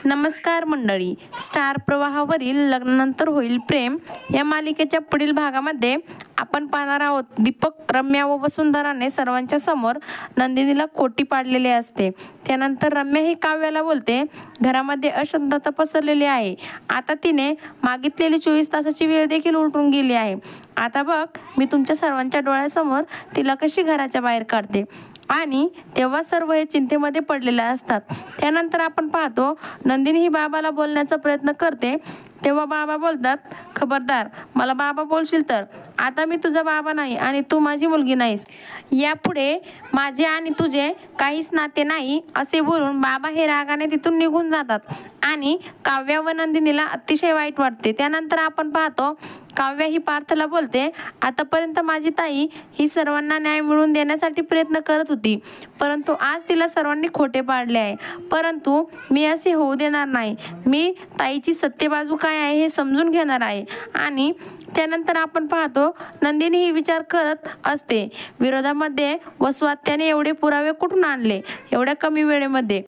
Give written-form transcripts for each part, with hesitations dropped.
नमस्कार मंडळी, स्टार प्रवाहावरील लग्नानंतर होईल प्रेम या मालिकेच्या पुढील भागामध्ये आपण पाहणार आहोत. दीपक, रम्या व वसुंधराने सर्वांच्या समोर नंदिनीला कोटी पाडलेले असते. त्यानंतर रम्या ही काव्याला बोलते, घरामध्ये अशांतता पसरलेली आहे. आता तिने मागितलेली 24 तासाची वेळ देखील उलटून गेली आहे. आता बघ मी तुमच्या सर्वांच्या डोळ्यासमोर तिला कशी घराच्या बाहेर काढते. आणि तेव्हा सर्व हे चिंतेमध्ये पडलेले असतात. त्यानंतर आपण पाहतो नंदिनी ही बाबाला बोलण्याचा प्रयत्न करते. तेव्हा बाबा बोलतात, खबरदार, मला बाबा बोलशील तर आता मी तुझा बाबा नाही आणि तू माझी मुलगी नाहीस. यापुढे माझे आणि तुझे काहीच नाते नाही असे बोलून बाबा हे रागाने तिथून निघून जातात. आणि काव्या व नंदिनीला अतिशय वाईट वाटते. त्यानंतर आपण पाहतो काव्या ही पार्थला बोलते, आतापर्यंत माझी ताई ही सर्वांना न्याय मिळवून देण्यासाठी प्रयत्न करत होती, परंतु आज तिला सर्वांनी खोटे पाडले आहे. परंतु मी असे होऊ देणार नाही. मी ताईची सत्य बाजू काय आहे हे समजून घेणार आहे. आणि त्यानंतर आपण पाहतो नंदिनी ही विचार करत असते, विरोधामध्ये वसुआत्याने एवढे पुरावे कुठून आणले एवढ्या कमी वेळेमध्ये.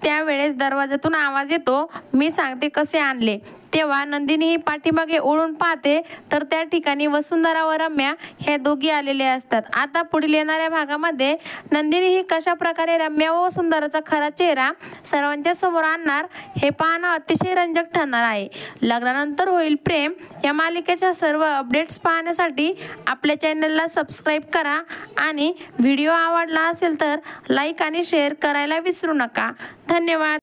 त्यावेळेस दरवाजातून आवाज येतो, मी सांगते कसे आणले. तेव्हा नंदिनी ही पाठीमागे ओळून पाहते तर त्या ठिकाणी वसुंधरा व रम्या ह्या दोघी आलेले असतात. आता पुढील येणाऱ्या भागामध्ये नंदिनी ही कशा प्रकारे रम्या व वसुंधराचा खरा चेहरा सर्वांच्या समोर आणणार हे पाहणं अतिशय रंजक ठरणार आहे. लग्नानंतर होईल प्रेम या मालिकेच्या सर्व अपडेट्स पाहण्यासाठी आपल्या चॅनलला सबस्क्राईब करा आणि व्हिडिओ आवडला असेल तर लाईक आणि शेअर करायला विसरू नका. धन्यवाद.